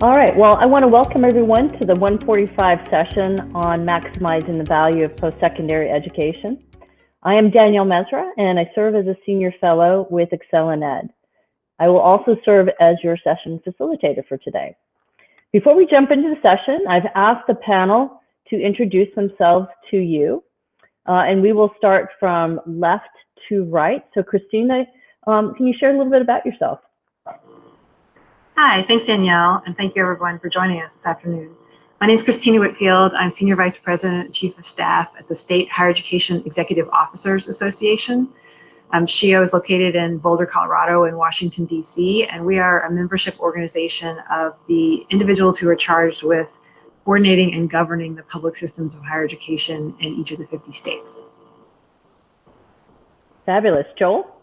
All right, well, I want to welcome everyone to the 145 session on maximizing the value of post-secondary education. I am Danielle Mezera, and I serve as a senior fellow with ExcelinEd. I will also serve as your session facilitator for today. Before we jump into the session, I've asked the panel to introduce themselves to you, and we will start from left to right. So Christina, can you share a little bit about yourself? Hi, thanks Danielle, and thank you everyone for joining us this afternoon. My name is Christina Whitfield. I'm Senior Vice President and Chief of Staff at the State Higher Education Executive Officers Association. SHEEO is located in Boulder, Colorado and Washington, D.C., and we are a membership organization of the individuals who are charged with coordinating and governing the public systems of higher education in each of the 50 states. Fabulous. Joel?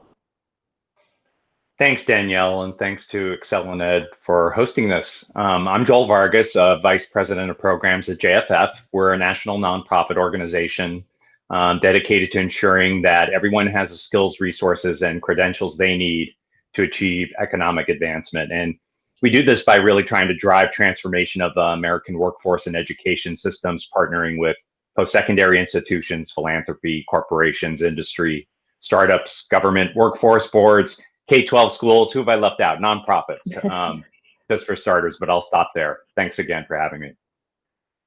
Thanks, Danielle, and thanks to ExcelinEd for hosting this. I'm Joel Vargas, Vice President of Programs at JFF. We're a national nonprofit organization dedicated to ensuring that everyone has the skills, resources, and credentials they need to achieve economic advancement. And we do this by really trying to drive transformation of the American workforce and education systems, partnering with post-secondary institutions, philanthropy, corporations, industry, startups, government, workforce boards, K-12 schools. Who have I left out? Nonprofits, just for starters, but I'll stop there. Thanks again for having me.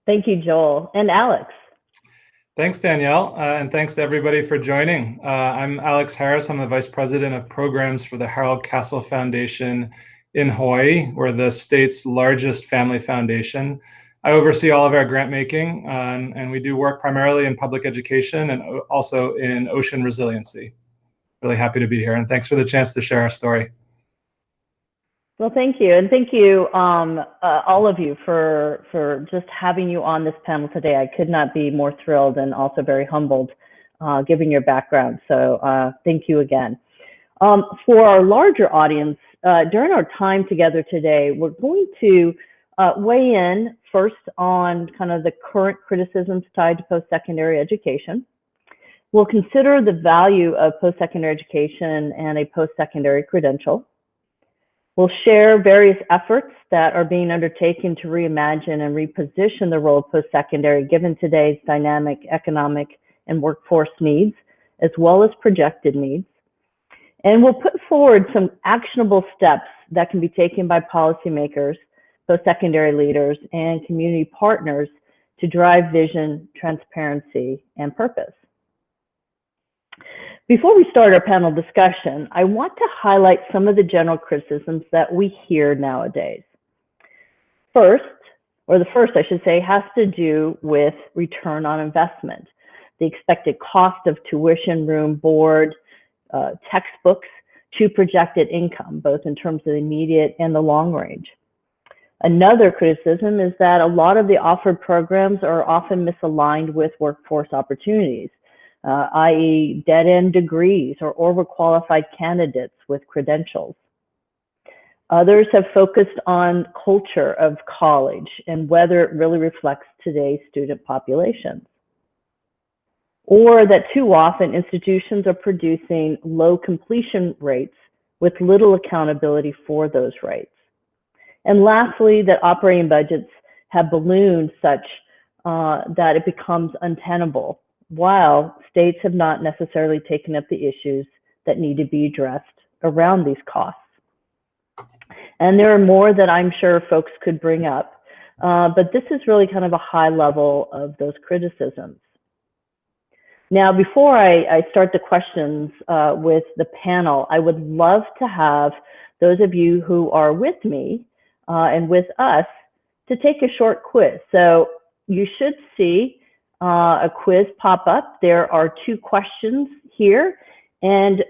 Thank you, Joel. And Alex? Thanks, Danielle, and thanks to everybody for joining. I'm Alex Harris. I'm the Vice President of Programs for the Harold Castle Foundation in Hawaii. We're the state's largest family foundation. I oversee all of our grant making, and we do work primarily in public education and also in ocean resiliency. Really happy to be here, and thanks for the chance to share our story. Well, thank you, and thank you all of you for just having you on this panel today. I could not be more thrilled and also very humbled given your background, so thank you again. For our larger audience, during our time together today, we're going to weigh in first on kind of the current criticisms tied to post-secondary education. We'll consider the value of post-secondary education and a post-secondary credential. We'll share various efforts that are being undertaken to reimagine and reposition the role of post-secondary given today's dynamic economic and workforce needs, as well as projected needs. And we'll put forward some actionable steps that can be taken by policymakers, post-secondary leaders, and community partners to drive vision, transparency, and purpose. Before we start our panel discussion, I want to highlight some of the general criticisms that we hear nowadays. The first I should say, has to do with return on investment, the expected cost of tuition, room, board, textbooks to projected income, both in terms of the immediate and the long range. Another criticism is that a lot of the offered programs are often misaligned with workforce opportunities, i.e. dead-end degrees or overqualified candidates with credentials. Others have focused on culture of college and whether it really reflects today's student populations. Or that too often institutions are producing low completion rates with little accountability for those rates. And lastly, that operating budgets have ballooned such that it becomes untenable, while states have not necessarily taken up the issues that need to be addressed around these costs. And there are more that I'm sure folks could bring up, but this is really kind of a high level of those criticisms. Now, before I start the questions with the panel, I would love to have those of you who are with me and with us to take a short quiz. So you should see a quiz pop up. There are 2 questions here. And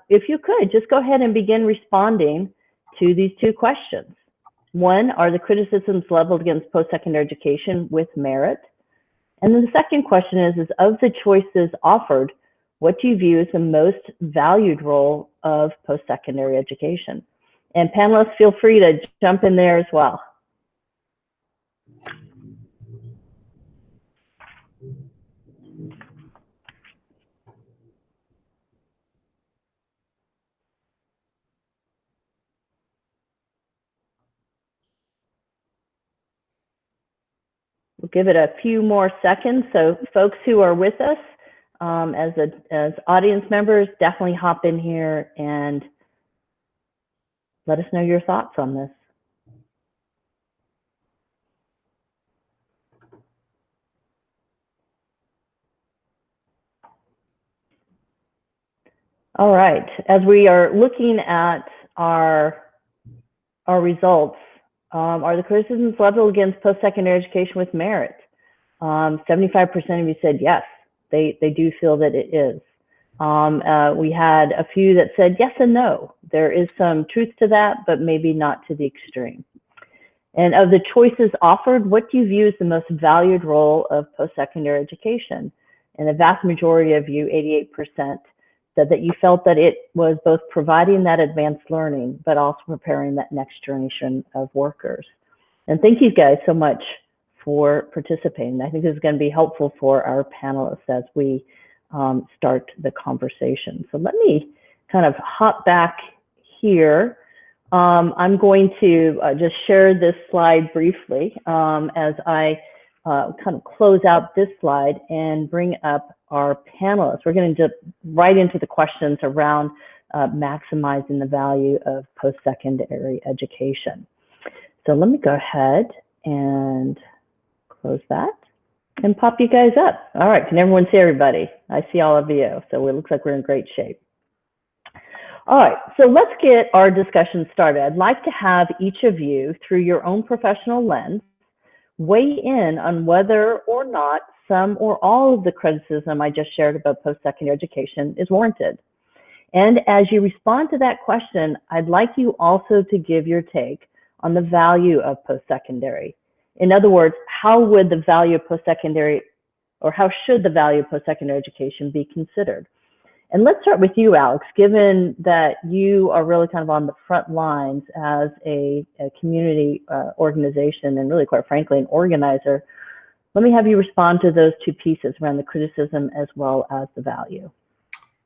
if you could, just go ahead and begin responding to these 2 questions. 1, are the criticisms leveled against post-secondary education with merit? And then the second question is of the choices offered, what do you view as the most valued role of post-secondary education? And panelists, feel free to jump in there as well. give it a few more seconds. So folks who are with us as audience members, definitely hop in here and let us know your thoughts on this. All right, as we are looking at our results, are the criticisms leveled against post-secondary education with merit? 75% of you said yes, they do feel that it is. We had a few that said yes and no. There is some truth to that, but maybe not to the extreme. And of the choices offered, what do you view as the most valued role of post-secondary education? And the vast majority of you, 88%, said that you felt that it was both providing that advanced learning, but also preparing that next generation of workers. And thank you guys so much for participating. I think this is going to be helpful for our panelists as we start the conversation. So let me kind of hop back here. I'm going to just share this slide briefly as I kind of close out this slide and bring up our panelists. We're going to jump right into the questions around maximizing the value of post-secondary education. So let me go ahead and close that and pop you guys up. All right, can everyone see everybody? I see all of you, so it looks like we're in great shape. All right, so let's get our discussion started. I'd like to have each of you, through your own professional lens, weigh in on whether or not some or all of the criticism I just shared about post-secondary education is warranted. And as you respond to that question, I'd like you also to give your take on the value of post-secondary. In other words, how would the value of post-secondary, or how should the value of post-secondary education be considered? And let's start with you, Alex, given that you are really kind of on the front lines as a community organization and really, quite frankly, an organizer. Let me have you respond to those two pieces around the criticism as well as the value.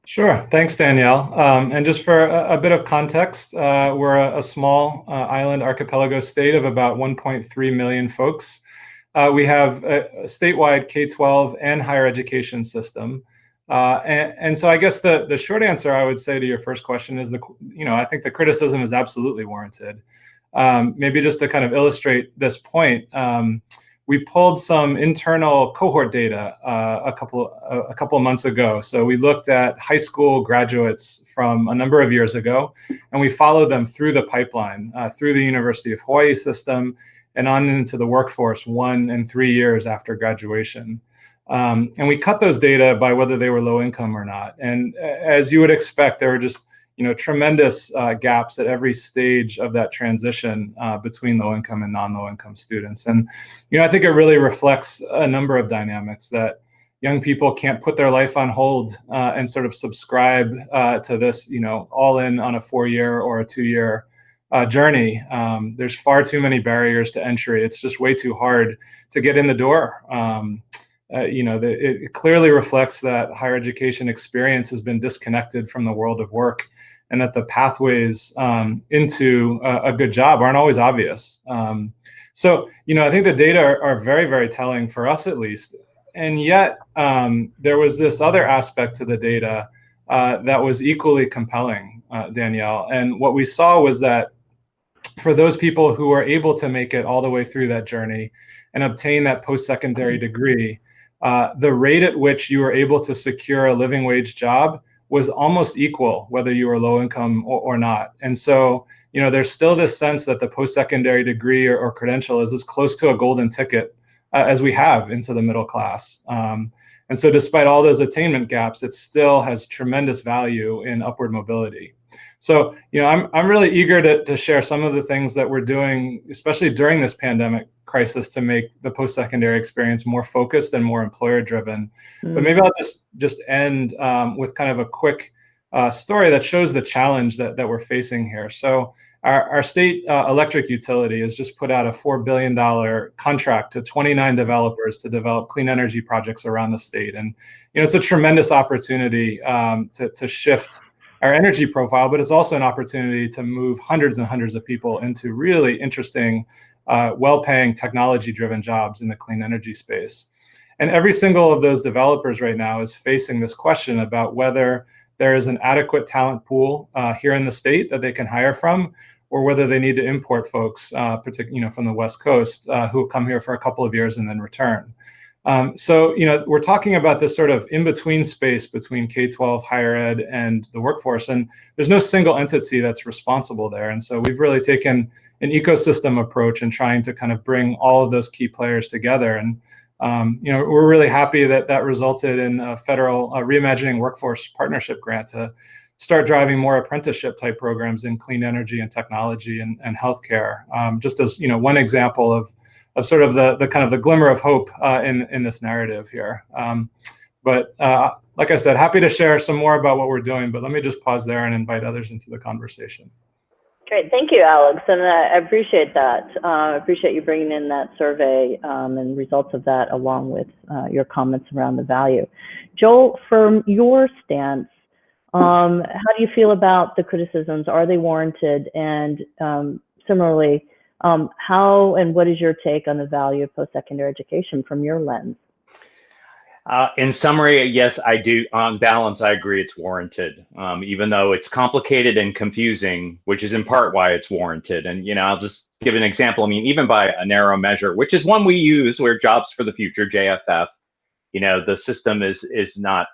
Sure. Thanks, Danielle. And just for a bit of context, we're a small island archipelago state of about 1.3 million folks. We have a statewide K-12 and higher education system. And so I guess the short answer I would say to your first question is, I think the criticism is absolutely warranted. Maybe just to kind of illustrate this point, we pulled some internal cohort data a couple of months ago. So we looked at high school graduates from a number of years ago, and we followed them through the pipeline, through the University of Hawaii system, and on into the workforce 1 and 3 years after graduation. And we cut those data by whether they were low income or not. And as you would expect, there were just tremendous gaps at every stage of that transition between low income and non-low income students. And I think it really reflects a number of dynamics that young people can't put their life on hold and sort of subscribe to this, all in on a 4-year or a 2-year journey. There's far too many barriers to entry. It's just way too hard to get in the door. It clearly reflects that higher education experience has been disconnected from the world of work, and that the pathways into a good job aren't always obvious. So, I think the data are very, very telling for us, at least. And yet, there was this other aspect to the data that was equally compelling, Danielle. And what we saw was that for those people who were able to make it all the way through that journey and obtain that post-secondary degree, the rate at which you were able to secure a living wage job was almost equal, whether you were low income or not. And so, there's still this sense that the post-secondary degree or credential is as close to a golden ticket as we have into the middle class. And so despite all those attainment gaps, it still has tremendous value in upward mobility. So, I'm really eager to share some of the things that we're doing, especially during this pandemic crisis, to make the post-secondary experience more focused and more employer-driven. But maybe I'll just end with kind of a quick story that shows the challenge that we're facing here. So our state electric utility has just put out a $4 billion contract to 29 developers to develop clean energy projects around the state. And it's a tremendous opportunity to shift our energy profile, but it's also an opportunity to move hundreds and hundreds of people into really interesting well-paying technology-driven jobs in the clean energy space. And every single of those developers right now is facing this question about whether there is an adequate talent pool here in the state that they can hire from, or whether they need to import folks, particularly from the West Coast, who come here for a couple of years and then return. So we're talking about this sort of in-between space between K-12, higher ed, and the workforce, and there's no single entity that's responsible there. And so we've really taken an ecosystem approach in trying to kind of bring all of those key players together. And we're really happy that that resulted in a federal Reimagining Workforce Partnership grant to start driving more apprenticeship type programs in clean energy and technology and healthcare. Just as one example of sort of the kind of the glimmer of hope in this narrative here. But like I said, happy to share some more about what we're doing, but let me just pause there and invite others into the conversation. Great, thank you, Alex, and I appreciate that. I appreciate you bringing in that survey and results of that, along with your comments around the value. Joel, from your stance, how do you feel about the criticisms? Are they warranted? And similarly, how and what is your take on the value of post-secondary education from your lens? In summary, yes, I do. On balance, I agree it's warranted, even though it's complicated and confusing, which is in part why it's warranted. And, I'll just give an example. I mean, even by a narrow measure, which is one we use, we're Jobs for the Future, JFF, the system is not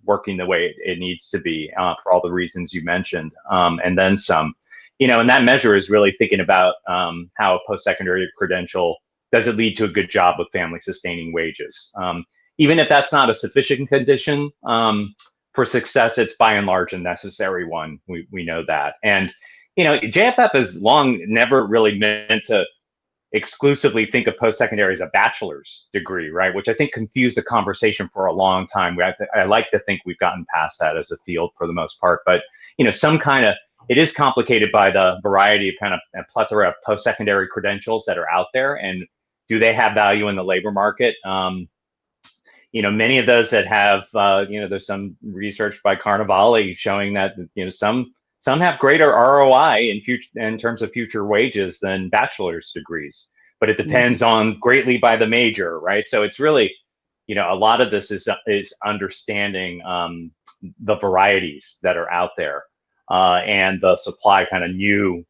working the way it needs to be for all the reasons you mentioned, and then some. And that measure is really thinking about how a post-secondary credential, does it lead to a good job with family-sustaining wages? Even if that's not a sufficient condition for success, it's by and large a necessary one. We know that. And, JFF has long never really meant to exclusively think of post-secondary as a bachelor's degree, right? Which I think confused the conversation for a long time. I like to think we've gotten past that as a field for the most part, but, it is complicated by the variety of kind of a plethora of post-secondary credentials that are out there, and do they have value in the labor market? Many of those that have, there's some research by Carnevale showing that, some have greater ROI in terms of future wages than bachelor's degrees, but it depends on greatly by the major, right? So it's really, a lot of this is understanding the varieties that are out there and the supply kind of new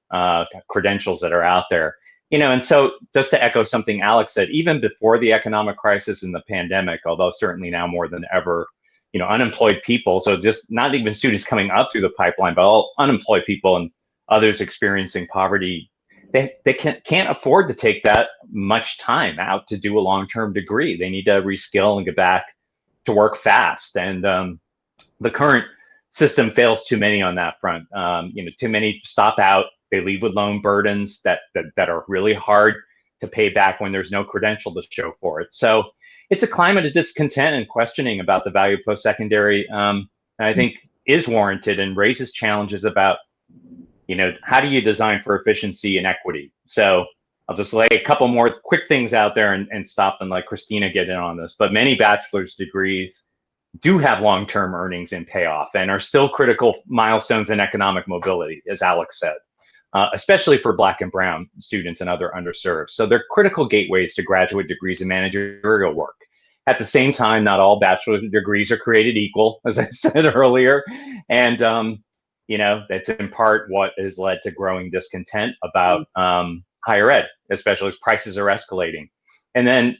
credentials that are out there. And so just to echo something Alex said, even before the economic crisis and the pandemic, although certainly now more than ever, unemployed people, so just not even students coming up through the pipeline, but all unemployed people and others experiencing poverty, they can't afford to take that much time out to do a long-term degree. They need to reskill and get back to work fast. And the current system fails too many on that front. Too many stop out. They leave with loan burdens that are really hard to pay back when there's no credential to show for it. So it's a climate of discontent and questioning about the value of post-secondary, I think is warranted and raises challenges about, how do you design for efficiency and equity? So I'll just lay a couple more quick things out there and stop and let Christina get in on this. But many bachelor's degrees do have long-term earnings and payoff and are still critical milestones in economic mobility, as Alex said. Especially for Black and Brown students and other underserved. So they're critical gateways to graduate degrees in managerial work. At the same time, not all bachelor's degrees are created equal, as I said earlier. And, that's in part what has led to growing discontent about higher ed, especially as prices are escalating. And then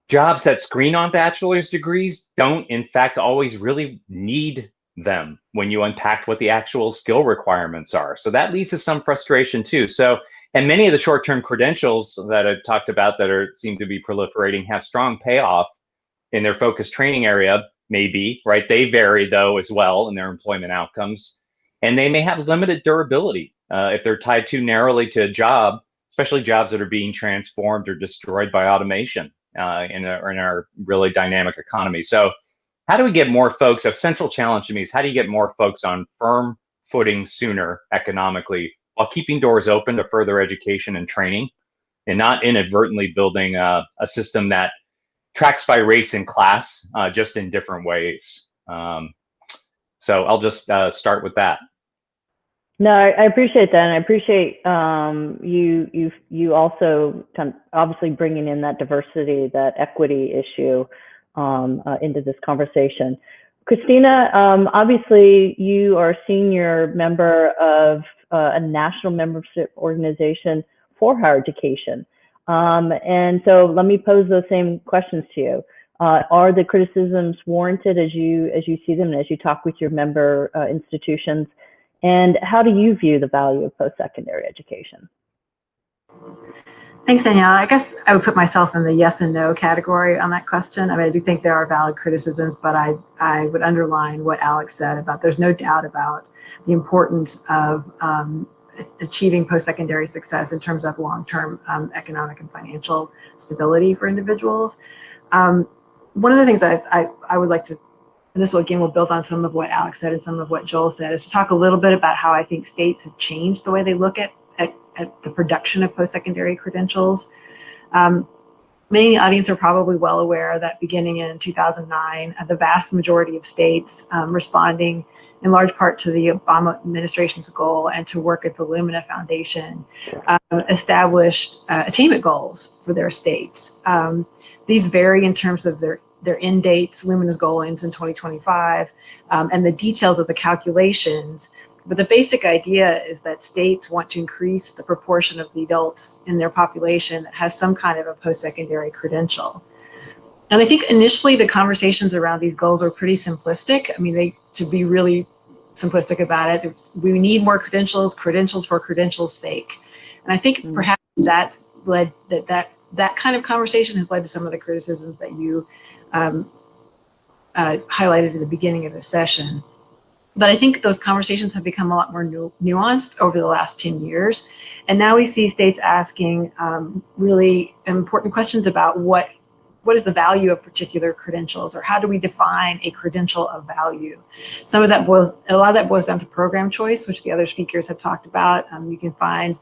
jobs that screen on bachelor's degrees don't, in fact, always really need them when you unpack what the actual skill requirements are. So that leads to some frustration too. So, and many of the short-term credentials that I've talked about that seem to be proliferating have strong payoff in their focused training area, maybe, right? They vary though as well in their employment outcomes. And they may have limited durability if they're tied too narrowly to a job, especially jobs that are being transformed or destroyed by automation in our really dynamic economy. So how do we get more folks? A central challenge to me is how do you get more folks on firm footing sooner economically while keeping doors open to further education and training and not inadvertently building a system that tracks by race and class just in different ways. So I'll just start with that. No, I appreciate that, and I appreciate you also obviously bringing in that diversity, that equity issue into this conversation. Christina, obviously you are a senior member of a national membership organization for higher education, and so let me pose those same questions to you. Are the criticisms warranted as you see them and as you talk with your member institutions? And how do you view the value of post-secondary education? Thanks, Danielle. I guess I would put myself in the yes and no category on that question. I mean, I do think there are valid criticisms, but I would underline what Alex said about there's no doubt about the importance of achieving post-secondary success in terms of long-term economic and financial stability for individuals. One of the things I would like to, and this will again will build on some of what Alex said and some of what Joel said, is to talk a little bit about how I think states have changed the way they look at the production of post-secondary credentials. Many in the audience are probably well aware that beginning in 2009, the vast majority of states responding in large part to the Obama administration's goal and to work at the Lumina Foundation established attainment goals for their states. These vary in terms of their end dates. Lumina's goal ends in 2025, and the details of the calculations. But the basic idea is that states want to increase the proportion of the adults in their population that has some kind of a post-secondary credential. And I think initially the conversations around these goals were pretty simplistic. I mean, to be really simplistic about it, we need more credentials for credentials' sake. And I think perhaps that's led that kind of conversation has led to some of the criticisms that you highlighted at the beginning of the session. But I think those conversations have become a lot more nuanced over the last 10 years. And now we see states asking really important questions about what is the value of particular credentials, or how do we define a credential of value? A lot of that boils down to program choice, which the other speakers have talked about. You can find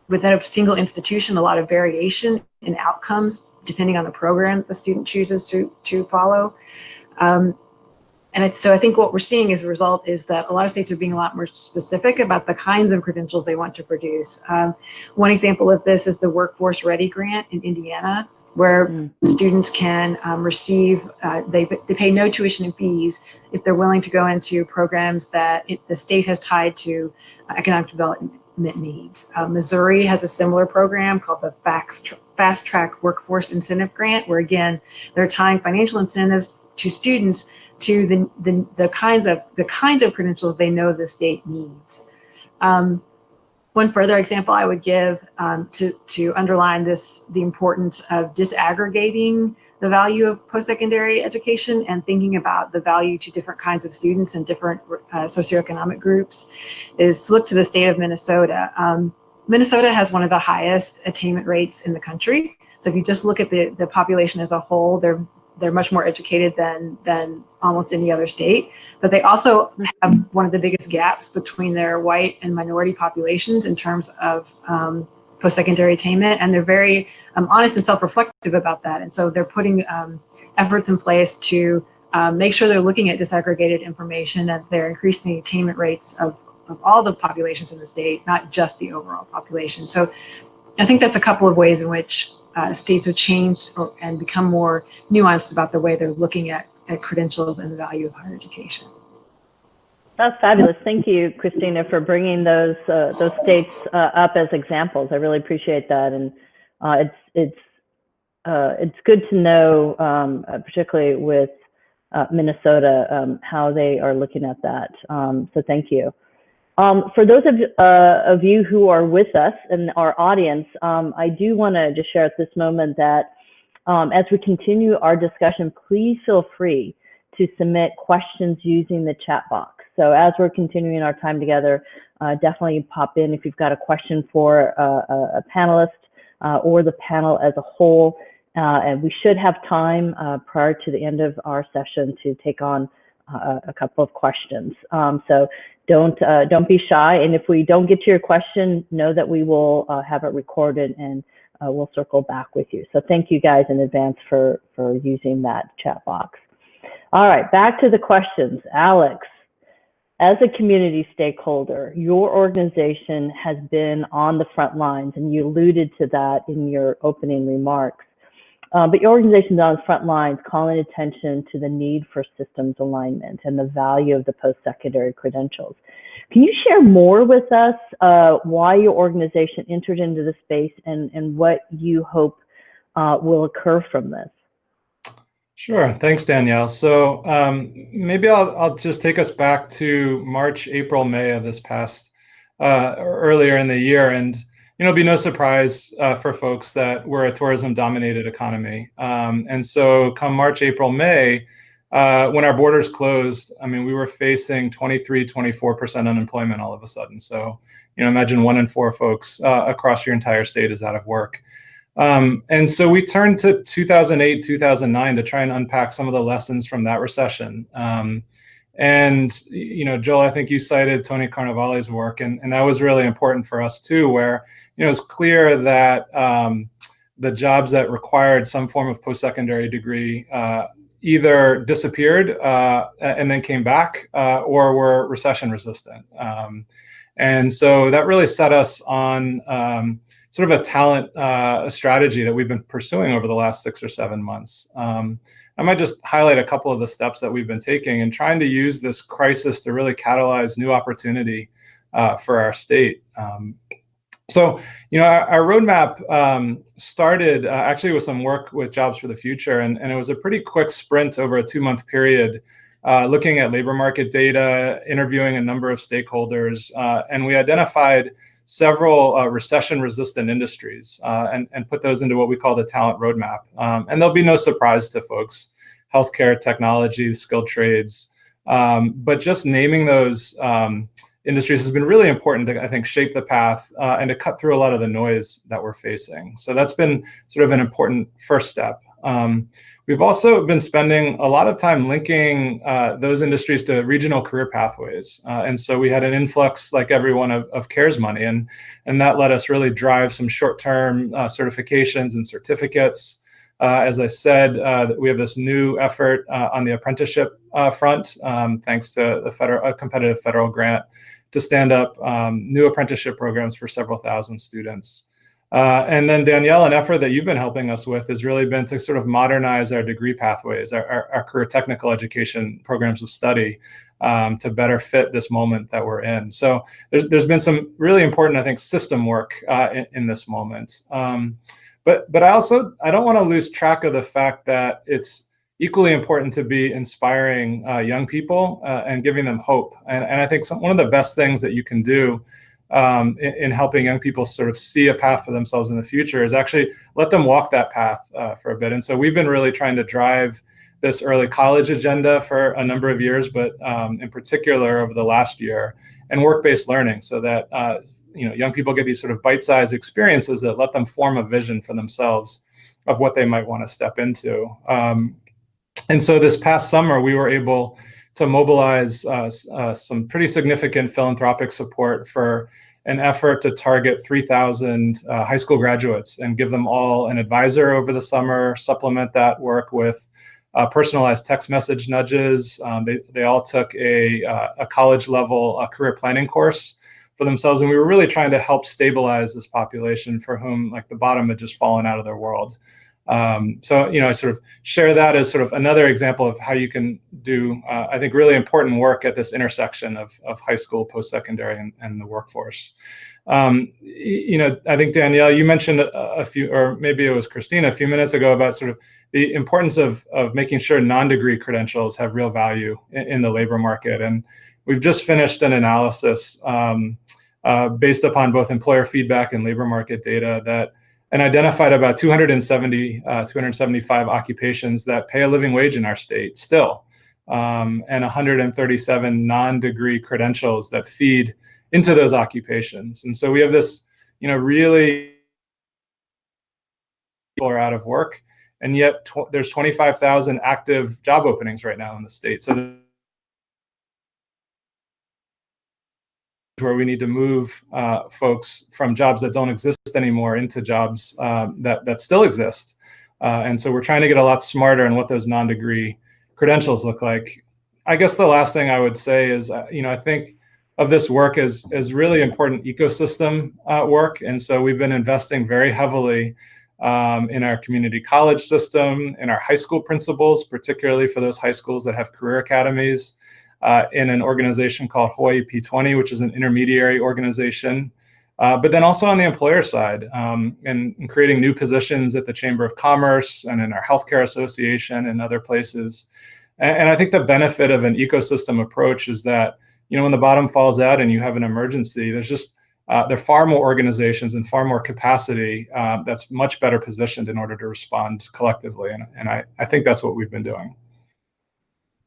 within a single institution a lot of variation in outcomes depending on the program that the student chooses to follow. So I think what we're seeing as a result is that a lot of states are being a lot more specific about the kinds of credentials they want to produce. One example of this is the Workforce Ready Grant in Indiana, where students can receive, they pay no tuition and fees if they're willing to go into programs that the state has tied to economic development needs. Missouri has a similar program called the Fast Track Workforce Incentive Grant, where again, they're tying financial incentives to students to the kinds of credentials they know the state needs. One further example I would give to underline the importance of disaggregating the value of post-secondary education and thinking about the value to different kinds of students and different socioeconomic groups is to look to the state of Minnesota. Minnesota has one of the highest attainment rates in the country. So if you just look at the population as a whole, they're much more educated than almost any other state, but they also have one of the biggest gaps between their white and minority populations in terms of post-secondary attainment, and they're very honest and self-reflective about that. And so they're putting efforts in place to make sure they're looking at disaggregated information, and they're increasing the attainment rates of all the populations in the state, not just the overall population. So I think that's a couple of ways in which states have changed and become more nuanced about the way they're looking at credentials and the value of higher education. That's fabulous. Thank you, Christina, for bringing those states up as examples. I really appreciate that, and it's good to know, particularly with Minnesota, how they are looking at that. So thank you. For those of you who are with us in our audience, I do want to just share at this moment that as we continue our discussion, please feel free to submit questions using the chat box. So as we're continuing our time together, definitely pop in if you've got a question for a panelist or the panel as a whole. And we should have time prior to the end of our session to take on a couple of questions. So don't be shy. And if we don't get to your question, know that we will have it recorded and we'll circle back with you. So thank you guys in advance for using that chat box. All right, back to the questions. Alex, as a community stakeholder, your organization has been on the front lines, and you alluded to that in your opening remarks. But your organization is on the front lines, calling attention to the need for systems alignment and the value of the post-secondary credentials. Can you share more with us why your organization entered into the space and what you hope will occur from this? Sure. Thanks, Danielle. So maybe I'll just take us back to March, April, May of this past earlier in the year. And, it'll be no surprise for folks that we're a tourism-dominated economy. And so come March, April, May, when our borders closed, I mean, we were facing 24% unemployment all of a sudden. So, imagine 1 in 4 folks across your entire state is out of work. And so we turned to 2008, 2009 to try and unpack some of the lessons from that recession. And, Joel, I think you cited Tony Carnevale's work, and that was really important for us too, where, it's clear that the jobs that required some form of post-secondary degree either disappeared and then came back or were recession resistant. And so that really set us on sort of a talent strategy that we've been pursuing over the last 6 or 7 months. I might just highlight a couple of the steps that we've been taking and trying to use this crisis to really catalyze new opportunity for our state. So, our roadmap started actually with some work with Jobs for the Future, and it was a pretty quick sprint over a 2-month period, looking at labor market data, interviewing a number of stakeholders, and we identified several recession-resistant industries and put those into what we call the talent roadmap. And there'll be no surprise to folks: healthcare, technology, skilled trades. But just naming those industries has been really important to, I think, shape the path and to cut through a lot of the noise that we're facing. So that's been sort of an important first step. We've also been spending a lot of time linking those industries to regional career pathways. And so we had an influx, like everyone, of CARES money, and that let us really drive some short-term certifications and certificates. As I said, we have this new effort on the apprenticeship front, thanks to a competitive federal grant, to stand up new apprenticeship programs for several thousand students. And then Danielle, an effort that you've been helping us with has really been to sort of modernize our degree pathways, our career technical education programs of study, to better fit this moment that we're in. So there's been some really important, I think, system work in this moment. But I don't want to lose track of the fact that it's equally important to be inspiring young people and giving them hope. And I think one of the best things that you can do in helping young people sort of see a path for themselves in the future is actually let them walk that path for a bit. And so we've been really trying to drive this early college agenda for a number of years, but in particular over the last year, and work-based learning, so that young people get these sort of bite-sized experiences that let them form a vision for themselves of what they might want to step into. And so this past summer, we were able to mobilize some pretty significant philanthropic support for an effort to target 3,000 high school graduates and give them all an advisor over the summer, supplement that work with personalized text message nudges. They all took a college level career planning course for themselves. And we were really trying to help stabilize this population for whom like the bottom had just fallen out of their world. So, I sort of share that as sort of another example of how you can do, I think, really important work at this intersection of high school, post-secondary, and the workforce. I think, Danielle, you mentioned a few, or maybe it was Christina a few minutes ago, about sort of the importance of making sure non-degree credentials have real value in the labor market. And we've just finished an analysis based upon both employer feedback and labor market data and identified about 275 occupations that pay a living wage in our state still, and 137 non-degree credentials that feed into those occupations. And so we have this, really people are out of work, and yet there's 25,000 active job openings right now in the state. So where we need to move folks from jobs that don't exist anymore into jobs that still exist. And so we're trying to get a lot smarter on what those non-degree credentials look like. I guess the last thing I would say is, I think of this work as really important ecosystem work. And so we've been investing very heavily in our community college system, in our high school principals, particularly for those high schools that have career academies, in an organization called Hawaii P20, which is an intermediary organization. But then also on the employer side, and creating new positions at the Chamber of Commerce and in our healthcare association and other places. And I think the benefit of an ecosystem approach is that, when the bottom falls out and you have an emergency, there's just, there are far more organizations and far more capacity that's much better positioned in order to respond collectively. And I think that's what we've been doing.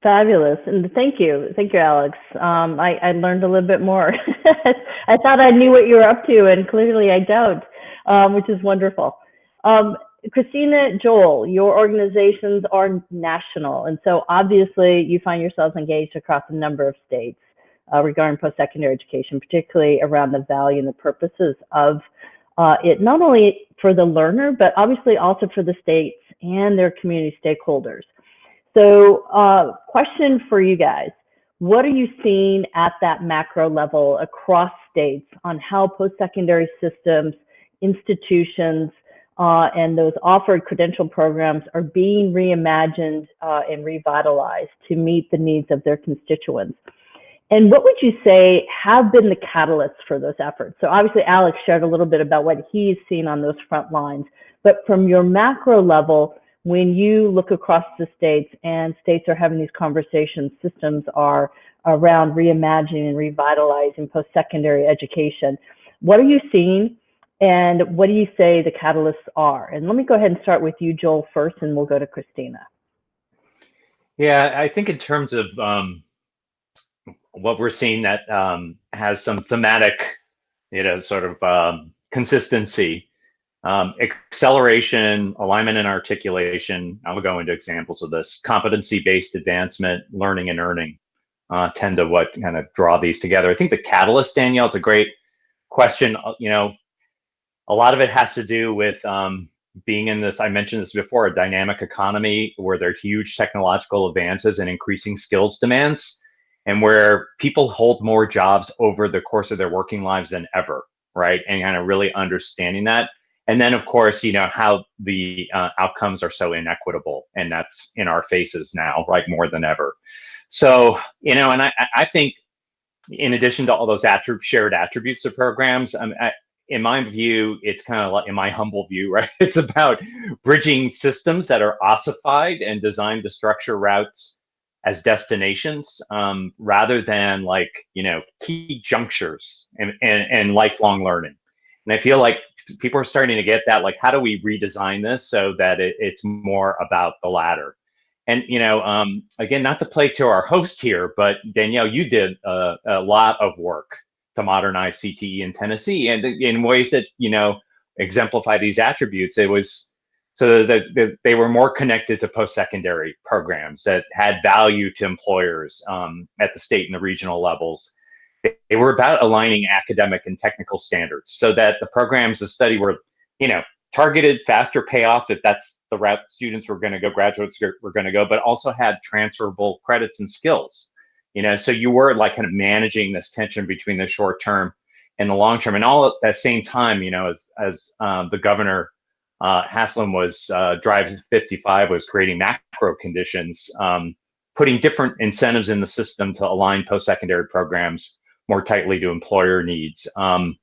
Fabulous. And thank you, Alex. I learned a little bit more. I thought I knew what you were up to, and clearly I don't, which is wonderful. Christina, Joel, your organizations are national, and so obviously you find yourselves engaged across a number of states regarding post-secondary education, particularly around the value and the purposes of it, not only for the learner, but obviously also for the states and their community stakeholders. So question for you guys, what are you seeing at that macro level across states on how post-secondary systems, institutions, and those offered credential programs are being reimagined and revitalized to meet the needs of their constituents? And what would you say have been the catalysts for those efforts? So obviously Alex shared a little bit about what he's seen on those front lines, but from your macro level, when you look across the states and states are having these conversations, systems are around reimagining and revitalizing post-secondary education, what are you seeing and what do you say the catalysts are? And let me go ahead and start with you, Joel, first, and we'll go to Christina. Yeah, I think in terms of what we're seeing that has some thematic, sort of consistency, acceleration, alignment, and articulation. I'll go into examples of this. Competency-based advancement, learning and earning tend to what kind of draw these together. I think the catalyst, Danielle, it's a great question. A lot of it has to do with being in this, I mentioned this before, a dynamic economy where there are huge technological advances and increasing skills demands, and where people hold more jobs over the course of their working lives than ever, right? And kind of really understanding that. And then, of course, how the outcomes are so inequitable, and that's in our faces now, right, more than ever. So, and I think in addition to all those shared attributes of programs, in my view, it's kind of like, in my humble view, right, it's about bridging systems that are ossified and designed to structure routes as destinations rather than like, key junctures and lifelong learning. And I feel like people are starting to get that, like, how do we redesign this so that it's more about the latter? And, again, not to play to our host here, but Danielle, you did a lot of work to modernize CTE in Tennessee, and in ways that, exemplify these attributes. It was so that they were more connected to post-secondary programs that had value to employers at the state and the regional levels. They were about aligning academic and technical standards so that the programs of study were, targeted, faster payoff if that's the route students were going to go, graduates were going to go, but also had transferable credits and skills. So you were like kind of managing this tension between the short term and the long term, and all at that same time, as the governor Haslam was Drive 55 was creating macro conditions, putting different incentives in the system to align post-secondary programs more tightly to employer needs, and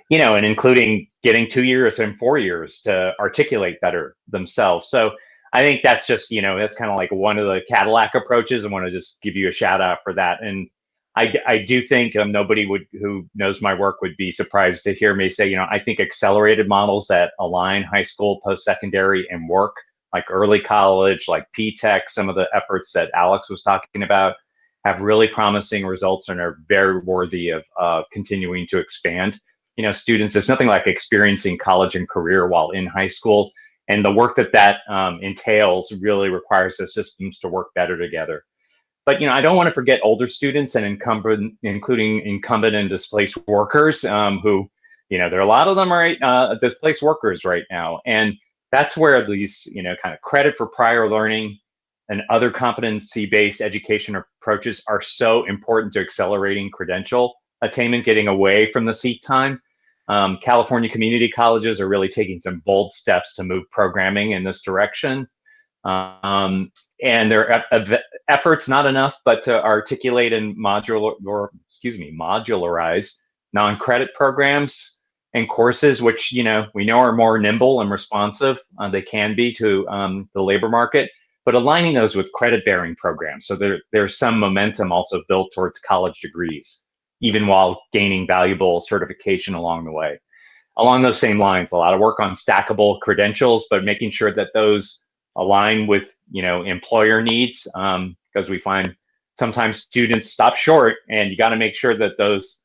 including getting 2 years and 4 years to articulate better themselves. So I think that's just, that's kind of like one of the Cadillac approaches. I want to just give you a shout out for that. And I do think nobody who knows my work would be surprised to hear me say, I think accelerated models that align high school, post-secondary, and work, like early college, like P-Tech, some of the efforts that Alex was talking about, have really promising results and are very worthy of continuing to expand. Students, there's nothing like experiencing college and career while in high school. And the work that entails really requires the systems to work better together. But, I don't want to forget older students and including incumbent and displaced workers who, there are a lot of them are displaced workers right now. And that's where these, kind of credit for prior learning, and other competency-based education approaches are so important to accelerating credential attainment, getting away from the seat time. California community colleges are really taking some bold steps to move programming in this direction. And their efforts, not enough, but to articulate and modularize non-credit programs and courses, which we know are more nimble and responsive. They can be to the labor market, but aligning those with credit-bearing programs. So there's some momentum also built towards college degrees, even while gaining valuable certification along the way. Along those same lines, a lot of work on stackable credentials, but making sure that those align with employer needs, because we find sometimes students stop short, and you got to make sure that those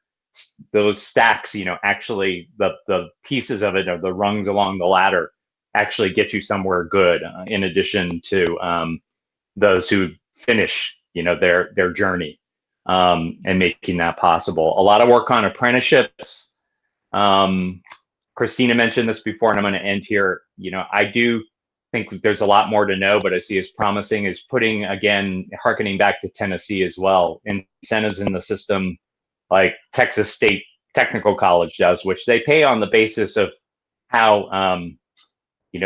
stacks, actually the pieces of it, or the rungs along the ladder, actually get you somewhere good, in addition to those who finish their journey, and making that possible. A lot of work on apprenticeships. Christina mentioned this before, and I'm going to end here. I do think there's a lot more to know, but I see as promising is putting, again, harkening back to Tennessee as well, incentives in the system like Texas State Technical College does, which they pay on the basis of how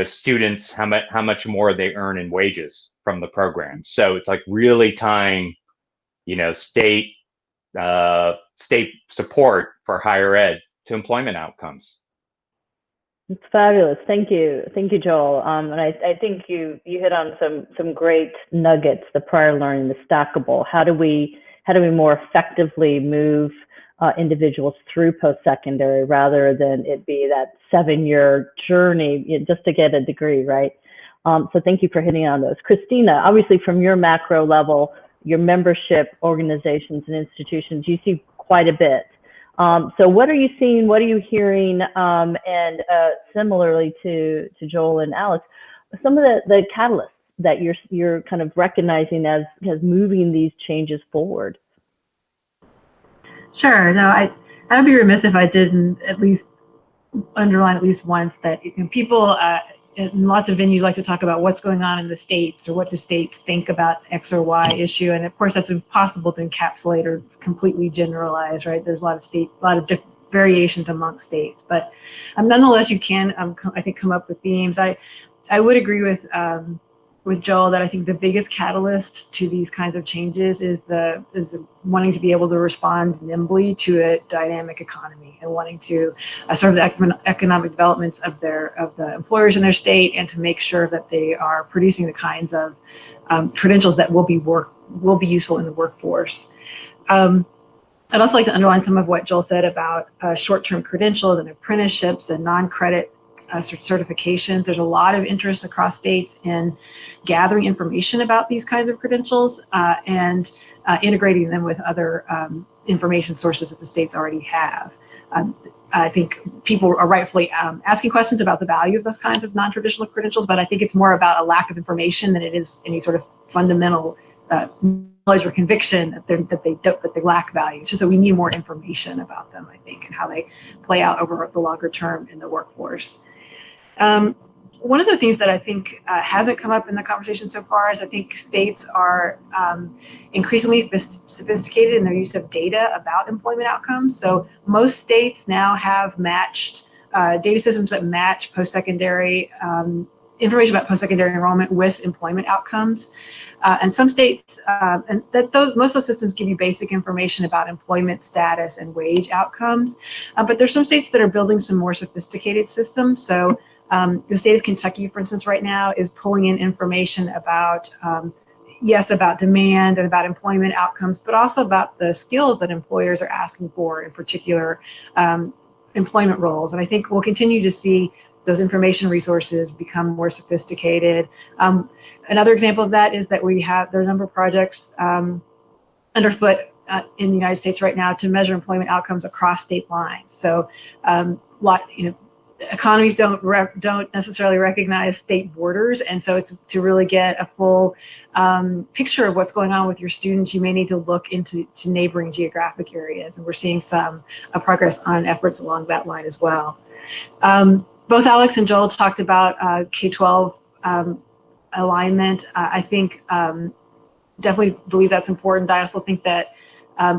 students, how much more they earn in wages from the program. So it's like really tying state support for higher ed to employment outcomes. It's fabulous. Thank you, Joel. And I think you hit on some great nuggets: the prior learning, the stackable. How do we more effectively move individuals through post-secondary rather than it be that 7-year journey just to get a degree, right? So thank you for hitting on those. Christina, obviously from your macro level, your membership organizations and institutions, you see quite a bit. So what are you seeing? What are you hearing? And similarly to Joel and Alex, some of the catalysts that you're kind of recognizing as moving these changes forward. Sure. No, I'd be remiss if I didn't at least underline at least once that people in lots of venues like to talk about what's going on in the states, or what do states think about X or Y issue, and of course that's impossible to encapsulate or completely generalize, right? There's a lot of different variations among states, but nonetheless you can I think come up with themes. I would agree with Joel that I think the biggest catalyst to these kinds of changes is wanting to be able to respond nimbly to a dynamic economy, and wanting to serve the economic developments of the employers in their state, and to make sure that they are producing the kinds of credentials that will be useful in the workforce. I'd also like to underline some of what Joel said about short-term credentials and apprenticeships and non-credit certifications. There's a lot of interest across states in gathering information about these kinds of credentials and integrating them with other information sources that the states already have. I think people are rightfully asking questions about the value of those kinds of non-traditional credentials, but I think it's more about a lack of information than it is any sort of fundamental knowledge or conviction that they lack value. It's just that we need more information about them, I think, and how they play out over the longer term in the workforce. One of the themes that I think hasn't come up in the conversation so far is I think states are increasingly sophisticated in their use of data about employment outcomes. So most states now have matched data systems that match post-secondary information about post-secondary enrollment with employment outcomes. And some states, most of those systems give you basic information about employment status and wage outcomes. But there's some states that are building some more sophisticated systems. So the state of Kentucky, for instance, right now is pulling in information about, about demand and about employment outcomes, but also about the skills that employers are asking for in particular employment roles. And I think we'll continue to see those information resources become more sophisticated. Another example of that is that there are a number of projects underfoot in the United States right now to measure employment outcomes across state lines. So economies don't necessarily recognize state borders, and so it's to really get a full picture of what's going on with your students, you may need to look into neighboring geographic areas, and we're seeing some progress on efforts along that line as well. Both Alex and Joel talked about K-12 alignment. I think definitely believe that's important. I also think that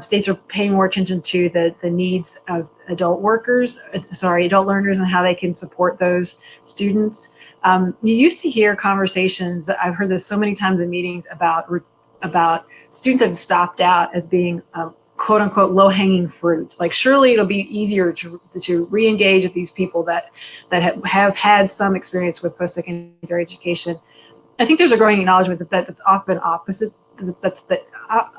states are paying more attention to the needs of adult learners and how they can support those students. You used to hear conversations, I've heard this so many times in meetings about students that have stopped out as being quote unquote low-hanging fruit. Like surely it'll be easier to re-engage with these people that have had some experience with post-secondary education. I think there's a growing acknowledgement that that's often opposite.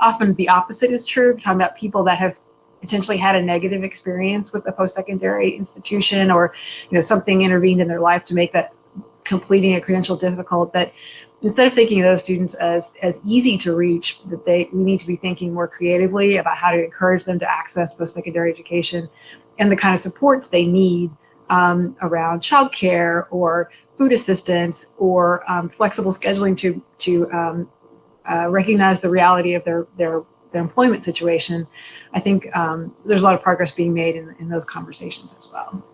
Often the opposite is true. We're talking about people that have potentially had a negative experience with a post-secondary institution, or something intervened in their life to make that completing a credential difficult. That instead of thinking of those students as easy to reach, that we need to be thinking more creatively about how to encourage them to access post-secondary education and the kind of supports they need around childcare or food assistance or flexible scheduling to recognize the reality of their employment situation. I think there's a lot of progress being made in those conversations as well.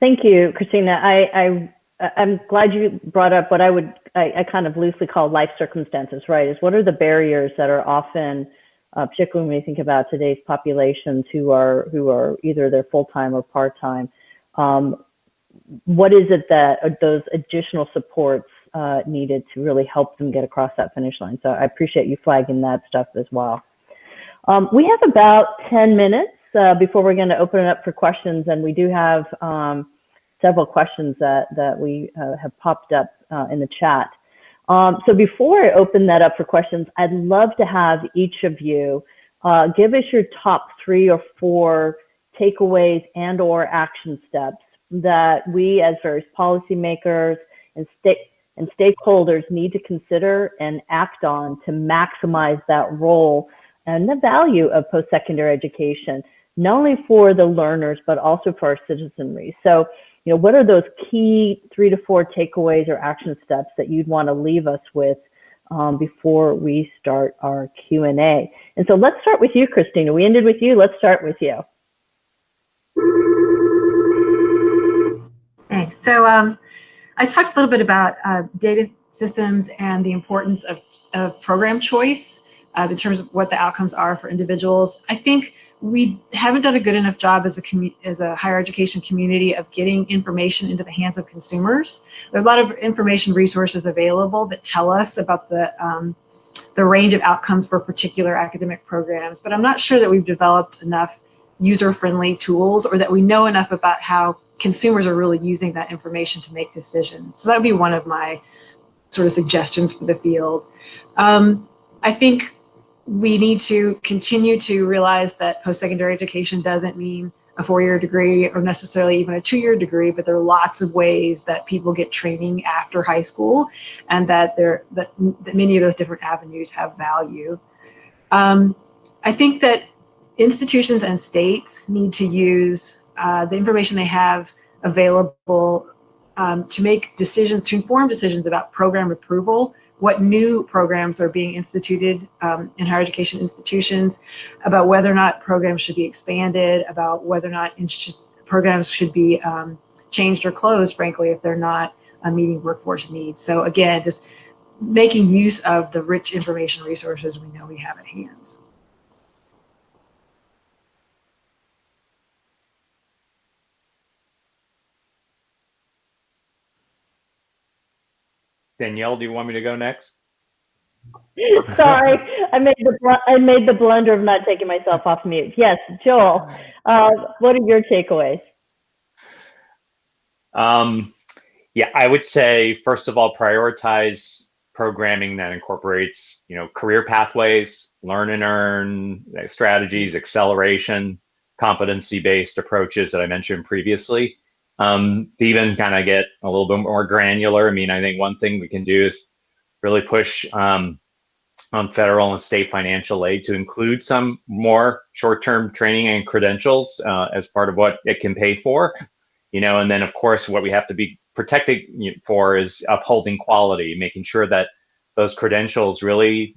Thank you, Christina. I'm glad you brought up what I kind of loosely call life circumstances, right? Is what are the barriers that are often, particularly when we think about today's populations who are either they're full-time or part-time. What is it that those additional supports needed to really help them get across that finish line? So I appreciate you flagging that stuff as well. We have about 10 minutes before we're going to open it up for questions, and we do have several questions that we have popped up in the chat. So before I open that up for questions, I'd love to have each of you give us your top 3 or 4 takeaways and or action steps that we as various policymakers and stakeholders need to consider and act on to maximize that role and the value of post-secondary education, not only for the learners, but also for our citizenry. So, what are those key 3 to 4 takeaways or action steps that you'd want to leave us with before we start our Q&A? And so let's start with you, Christina. We ended with you. Let's start with you. Thanks. So I talked a little bit about data systems and the importance of program choice in terms of what the outcomes are for individuals. I think we haven't done a good enough job as a higher education community of getting information into the hands of consumers. There are a lot of information resources available that tell us about the range of outcomes for particular academic programs, but I'm not sure that we've developed enough user-friendly tools, or that we know enough about how consumers are really using that information to make decisions. So that would be one of my sort of suggestions for the field. I think we need to continue to realize that post-secondary education doesn't mean a 4-year degree or necessarily even a 2-year degree, but there are lots of ways that people get training after high school, and that many of those different avenues have value. I think that institutions and states need to use the information they have available to make decisions, to inform decisions about program approval, what new programs are being instituted in higher education institutions, about whether or not programs should be expanded, about whether or not programs should be changed or closed, frankly, if they're not meeting workforce needs. So again, just making use of the rich information resources we know we have at hand. Danielle, do you want me to go next? Sorry, I made the blunder of not taking myself off mute. Yes, Joel, what are your takeaways? Yeah, I would say, first of all, prioritize programming that incorporates, career pathways, learn and earn strategies, acceleration, competency-based approaches that I mentioned previously. To even kind of get a little bit more granular, I think one thing we can do is really push on federal and state financial aid to include some more short-term training and credentials as part of what it can pay for, and then of course what we have to be protected for is upholding quality, making sure that those credentials really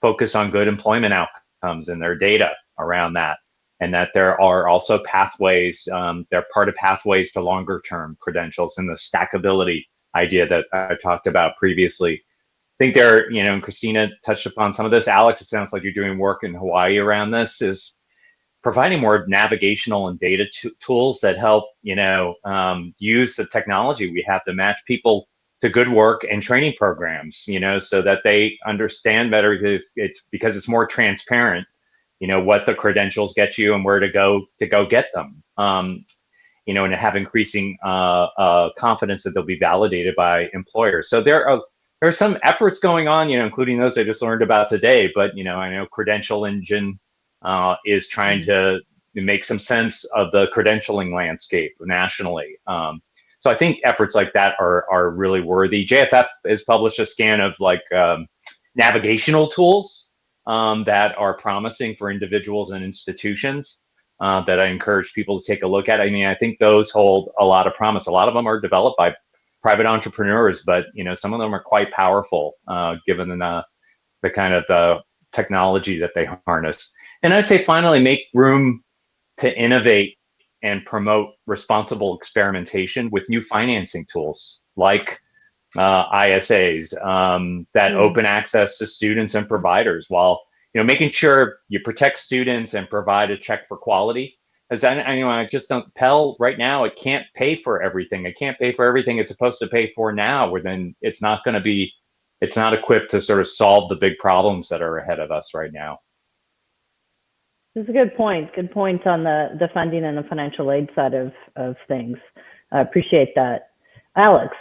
focus on good employment outcomes and their data around that. and that there are also pathways, they're part of pathways to longer term credentials and the stackability idea that I talked about previously. I think there, and Christina touched upon some of this. Alex, it sounds like you're doing work in Hawaii around this, is providing more navigational and data tools that help, use the technology we have to match people to good work and training programs, so that they understand better, because it's more transparent, what the credentials get you and where to go get them, and have increasing confidence that they'll be validated by employers. So there are some efforts going on, including those I just learned about today, but, I know Credential Engine is trying to make some sense of the credentialing landscape nationally. So I think efforts like that are really worthy. JFF has published a scan of navigational tools that are promising for individuals and institutions that I encourage people to take a look at. I mean, I think those hold a lot of promise. A lot of them are developed by private entrepreneurs, but some of them are quite powerful given the kind of technology that they harness. And I'd say finally, make room to innovate and promote responsible experimentation with new financing tools like ISAs that open access to students and providers, while making sure you protect students and provide a check for quality. As I just don't Pell right now, it can't pay for everything. It can't pay for everything it's supposed to pay for now, where then it's not equipped to sort of solve the big problems that are ahead of us right now. That's a good point. Good point on the funding and the financial aid side of things. I appreciate that. Alex,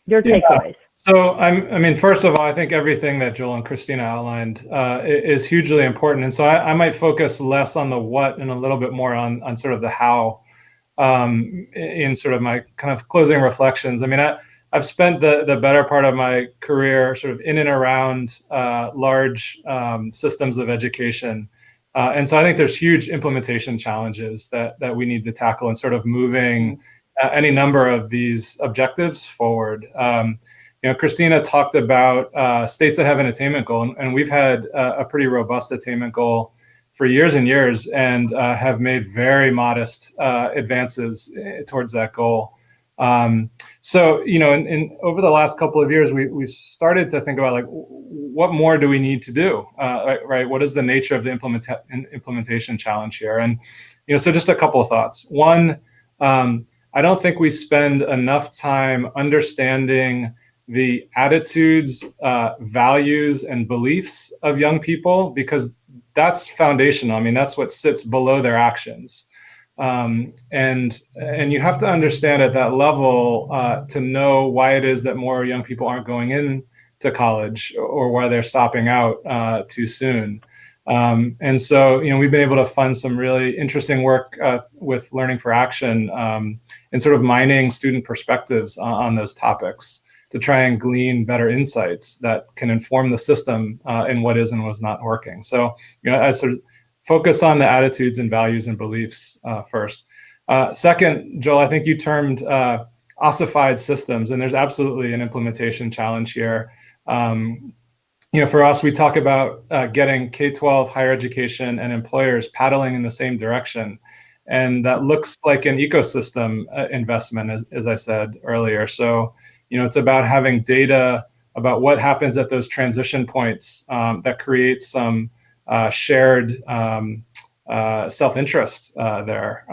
your takeaways. So, I mean, first of all, I think everything that Joel and Christina outlined is hugely important. And so I might focus less on the what and a little bit more on sort of the how in sort of my kind of closing reflections. I mean, I've spent the better part of my career sort of in and around large systems of education. And so I think there's huge implementation challenges that we need to tackle in sort of moving any number of these objectives forward. Christina talked about states that have an attainment goal, and we've had a pretty robust attainment goal for years and years, and have made very modest advances towards that goal. So, in over the last couple of years, we started to think about what more do we need to do, right? What is the nature of the implementation challenge here? And, so just a couple of thoughts. One, I don't think we spend enough time understanding the attitudes, values, and beliefs of young people, because that's foundational. I mean, that's what sits below their actions. And you have to understand at that level to know why it is that more young people aren't going into college, or why they're stopping out too soon. And so, we've been able to fund some really interesting work with Learning for Action and sort of mining student perspectives on those topics to try and glean better insights that can inform the system in what is and was not working. So, I sort of focus on the attitudes and values and beliefs first. Second, Joel, I think you termed ossified systems, and there's absolutely an implementation challenge here. For us, we talk about getting K-12 higher education and employers paddling in the same direction. And that looks like an ecosystem investment, as I said earlier. So, it's about having data about what happens at those transition points that creates some shared self-interest there.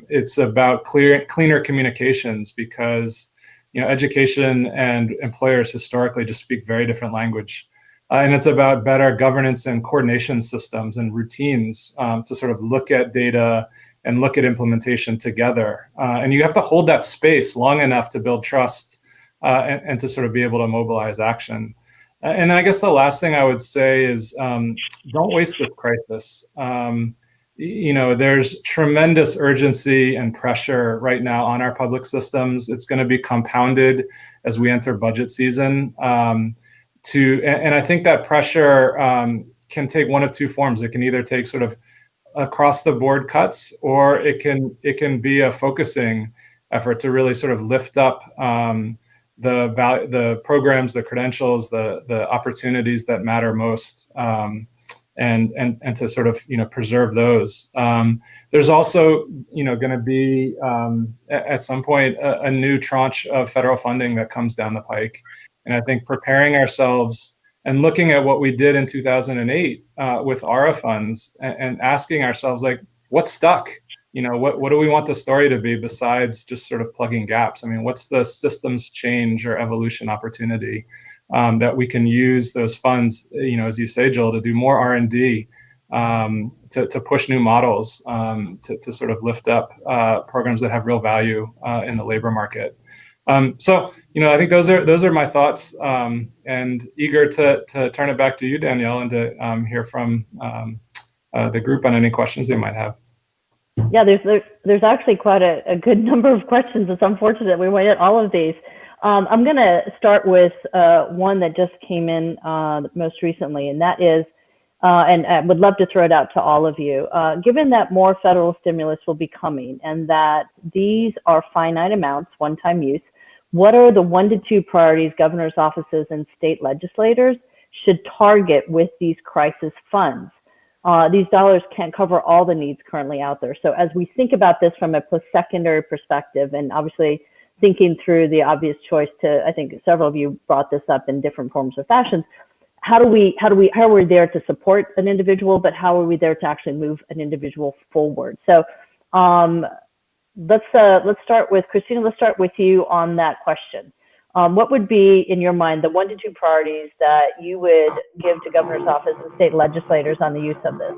It's about cleaner communications, because education and employers historically just speak very different language. And it's about better governance and coordination systems and routines to sort of look at data and look at implementation together. And you have to hold that space long enough to build trust and to sort of be able to mobilize action. And I guess the last thing I would say is don't waste this crisis. There's tremendous urgency and pressure right now on our public systems. It's going to be compounded as we enter budget season. And I think that pressure can take one of two forms. It can either take sort of across the board cuts, or it can be a focusing effort to really sort of lift up the programs, the credentials, the opportunities that matter most and to sort of preserve those. There's also going to be at some point a new tranche of federal funding that comes down the pike, and I think preparing ourselves and looking at what we did in 2008 with ARA funds and asking ourselves, like, what's stuck? What do we want the story to be besides just sort of plugging gaps? I mean, what's the systems change or evolution opportunity that we can use those funds, as you say, Joel, to do more R&D, to push new models, to sort of lift up programs that have real value in the labor market. So, I think those are my thoughts, and eager to turn it back to you, Danielle, and to hear from the group on any questions they might have. Yeah, there's actually quite a good number of questions. It's unfortunate we went at all of these. I'm going to start with one that just came in most recently, and that is, and I would love to throw it out to all of you. Given that more federal stimulus will be coming and that these are finite amounts, one-time use, what are the 1 to 2 priorities governor's offices and state legislators should target with these crisis funds? These dollars can't cover all the needs currently out there. So as we think about this from a post-secondary perspective, and obviously thinking through the obvious choice to, I think several of you brought this up in different forms or fashions, how are we there to support an individual, but how are we there to actually move an individual forward? So let's start with Christina. Let's start with you on that question. What would be, in your mind, the 1 to 2 priorities that you would give to governor's office and state legislators on the use of this?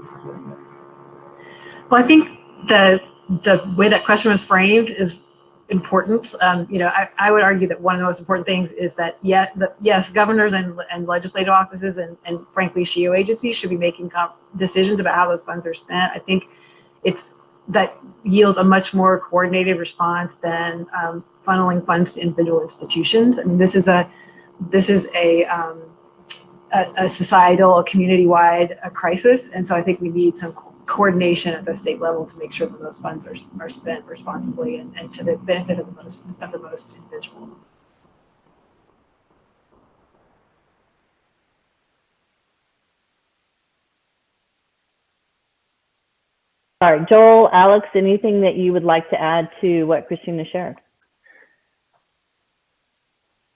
Well, I think the way that question was framed is important. I would argue that one of the most important things is that yes, governors and legislative offices and frankly SHEEO agencies should be making decisions about how those funds are spent. I think that yields a much more coordinated response than funneling funds to individual institutions. I mean, this is a societal, a community-wide crisis, and so I think we need some coordination at the state level to make sure that those funds are spent responsibly and to the benefit of the most individuals. All right, Joel, Alex, anything that you would like to add to what Christina shared?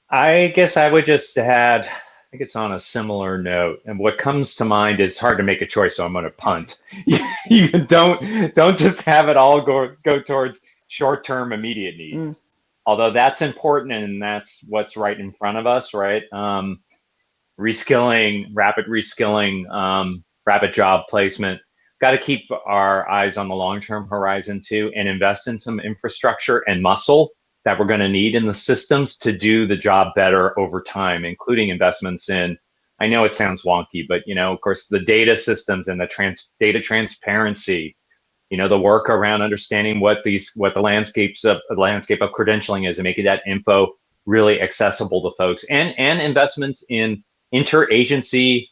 I guess I would just add, I think it's on a similar note, and what comes to mind is hard to make a choice, so I'm going to punt. You don't just have it all go towards short-term immediate needs, although that's important and that's what's right in front of us, right? Reskilling, rapid reskilling, rapid job placement. Got to keep our eyes on the long-term horizon too, and invest in some infrastructure and muscle that we're going to need in the systems to do the job better over time, including investments in, I know it sounds wonky, but of course, the data systems and the data transparency, the work around understanding what the landscape of credentialing is and making that info really accessible to folks, and investments in interagency,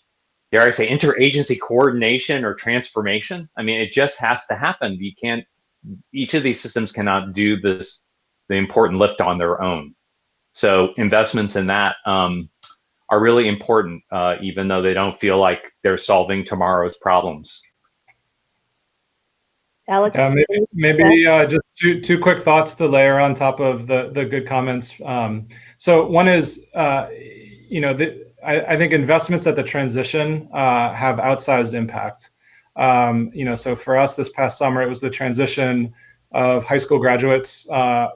dare I say, interagency coordination or transformation. I mean, it just has to happen. Each of these systems cannot do the important lift on their own. So investments in that are really important, even though they don't feel like they're solving tomorrow's problems. Alex? Maybe just two quick thoughts to layer on top of the good comments. So one is, I think investments at the transition have outsized impact. So for us this past summer, it was the transition of high school graduates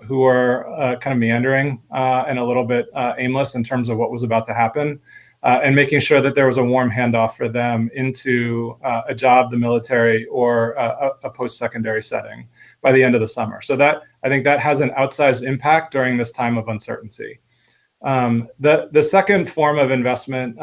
who are kind of meandering and a little bit aimless in terms of what was about to happen, and making sure that there was a warm handoff for them into a job, the military, or a post-secondary setting by the end of the summer. So I think that has an outsized impact during this time of uncertainty. The second form of investment,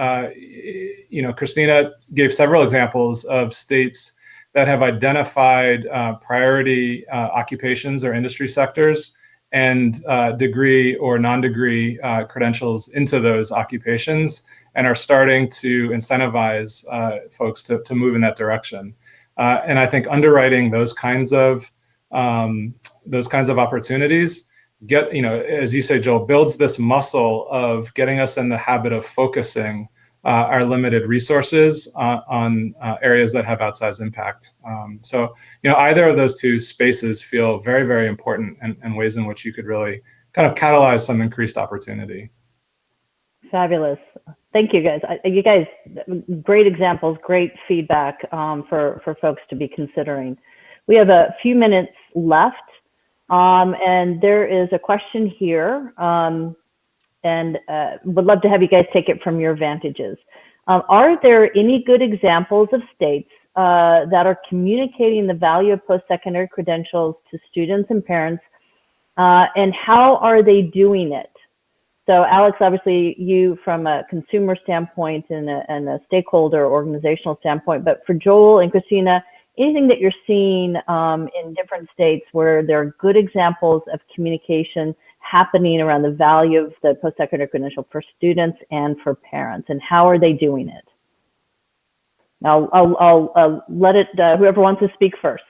Christina gave several examples of states that have identified priority occupations or industry sectors and degree or non-degree credentials into those occupations, and are starting to incentivize folks to move in that direction. And I think underwriting those kinds of opportunities as you say, Joel, builds this muscle of getting us in the habit of focusing our limited resources on areas that have outsized impact. So, either of those two spaces feel very, very important and ways in which you could really kind of catalyze some increased opportunity. Fabulous. Thank you, guys. You guys, great examples, great feedback for folks to be considering. We have a few minutes left, and there is a question here, and would love to have you guys take it from your vantages. Are there any good examples of states that are communicating the value of post-secondary credentials to students and parents, and how are they doing it? So Alex, obviously you from a consumer standpoint and a stakeholder organizational standpoint, but for Joel and Christina, anything that you're seeing in different states where there are good examples of communication happening around the value of the post-secondary credential for students and for parents, and how are they doing it? Now I'll let it, whoever wants to speak first.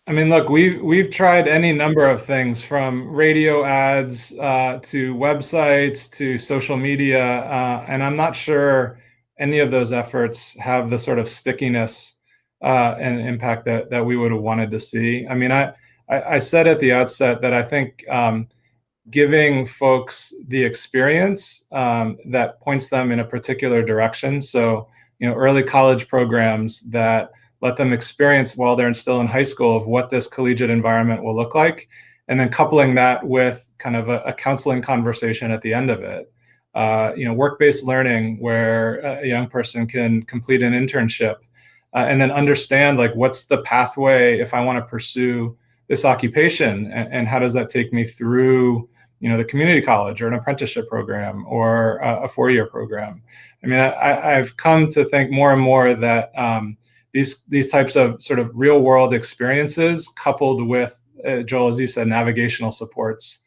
I mean, look, we've tried any number of things, from radio ads to websites to social media, and I'm not sure any of those efforts have the sort of stickiness and impact that we would have wanted to see. I mean, I said at the outset that I think giving folks the experience that points them in a particular direction. So, early college programs that let them experience while they're still in high school of what this collegiate environment will look like, and then coupling that with kind of a counseling conversation at the end of it. Work-based learning where a young person can complete an internship and then understand, like, what's the pathway if I want to pursue this occupation, and how does that take me through, the community college or an apprenticeship program or a four-year program. I mean, I've come to think more and more that these types of sort of real world experiences coupled with, Joel, as you said, navigational supports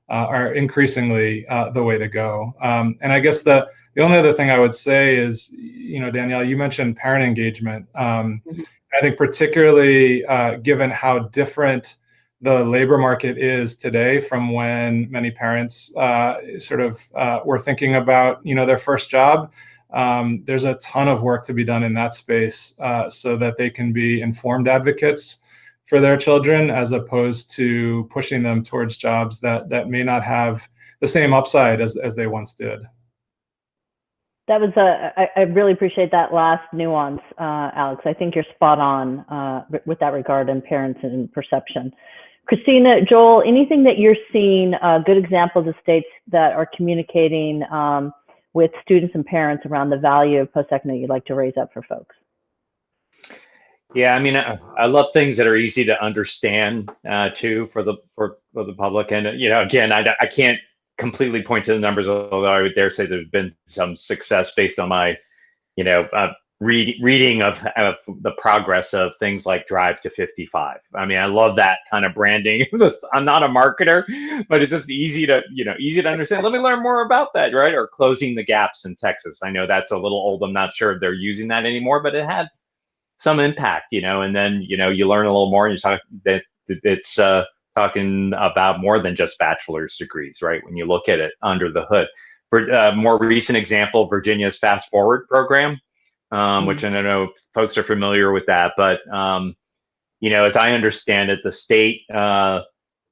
are increasingly the way to go. And I guess the only other thing I would say is, Danielle, you mentioned parent engagement. I think particularly given how different the labor market is today from when many parents were thinking about, their first job. There's a ton of work to be done in that space so that they can be informed advocates for their children, as opposed to pushing them towards jobs that may not have the same upside as they once did. That was I really appreciate that last nuance, Alex. I think you're spot on with that regard, and parents and perception. Christina, Joel, anything that you're seeing, good examples of states that are communicating with students and parents around the value of post-secondary you'd like to raise up for folks? Yeah, I mean, I love things that are easy to understand too for the public. And again, I can't completely point to the numbers, although I would dare say there's been some success based on my reading of the progress of things like Drive to 55. I mean, I love that kind of branding. I'm not a marketer, but it's just easy to understand. Let me learn more about that, right? Or Closing the Gaps in Texas. I know that's a little old. I'm not sure if they're using that anymore, but it had some impact, and then, you learn a little more, and you talk that it's talking about more than just bachelor's degrees, right? When you look at it under the hood. For a more recent example, Virginia's Fast Forward program, which I don't know if folks are familiar with that, but as I understand it, the state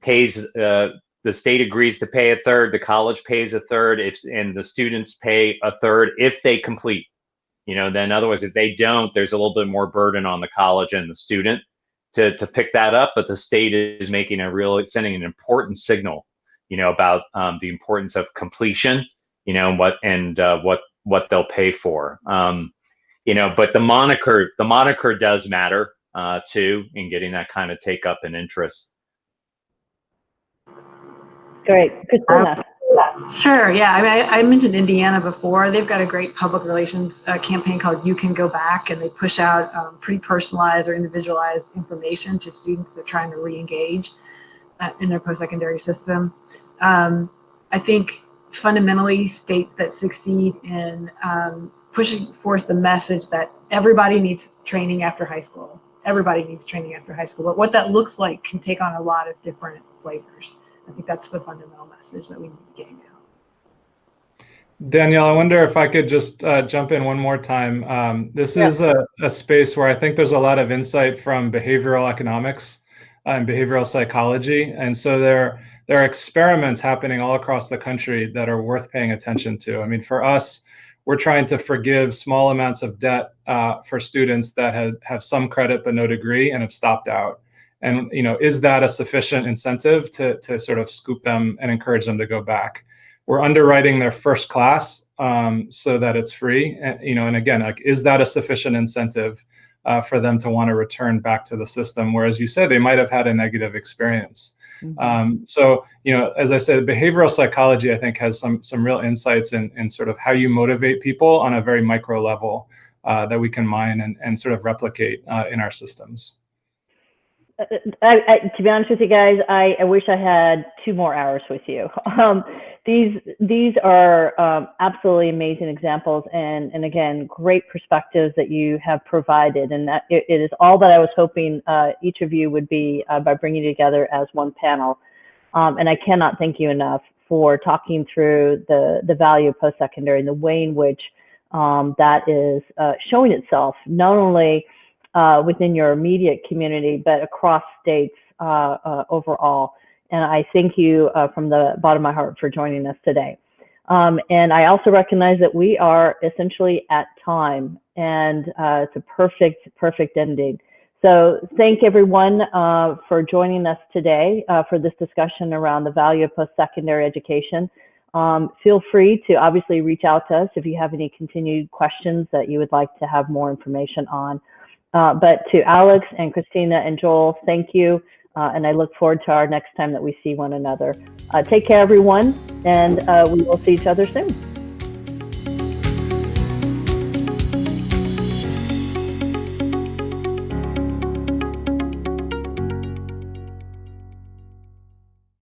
pays, the state agrees to pay a third, the college pays a third, and the students pay a third if they complete. Then otherwise, if they don't, there's a little bit more burden on the college and the student to pick that up. But the state is making sending an important signal, about the importance of completion, and what they'll pay for. But the moniker does matter too in getting that kind of take up and interest. Great, Christina. Sure, yeah. I mean, I mentioned Indiana before. They've got a great public relations campaign called You Can Go Back, and they push out pretty personalized or individualized information to students that are trying to re-engage in their post-secondary system. I think fundamentally states that succeed in pushing forth the message that everybody needs training after high school. Everybody needs training after high school, but what that looks like can take on a lot of different flavors. I think that's the fundamental message that we need to be getting now. Danielle, I wonder if I could just jump in one more time. This is a space where I think there's a lot of insight from behavioral economics and behavioral psychology. And so there are experiments happening all across the country that are worth paying attention to. I mean, for us, we're trying to forgive small amounts of debt for students that have some credit but no degree and have stopped out. And, you know, is that a sufficient incentive to sort of scoop them and encourage them to go back? We're underwriting their first class so that it's free. And, you know, and again, like, is that a sufficient incentive for them to want to return back to the system? Whereas you said they might have had a negative experience. So, you know, as I said, behavioral psychology, I think, has some real insights in sort of how you motivate people on a very micro level that we can mine and sort of replicate in our systems. To be honest with you guys, I wish I had 2 more hours with you. These are absolutely amazing examples, and again, great perspectives that you have provided, and that it is all that I was hoping each of you would be by bringing together as one panel. And I cannot thank you enough for talking through the value of post-secondary and the way in which that is showing itself, not only within your immediate community, but across states overall. And I thank you from the bottom of my heart for joining us today. And I also recognize that we are essentially at time, and it's a perfect ending. So thank everyone for joining us today for this discussion around the value of post-secondary education. Feel free to obviously reach out to us if you have any continued questions that you would like to have more information on. But to Alex and Christina and Joel, thank you. And I look forward to our next time that we see one another. Take care, everyone, and we will see each other soon.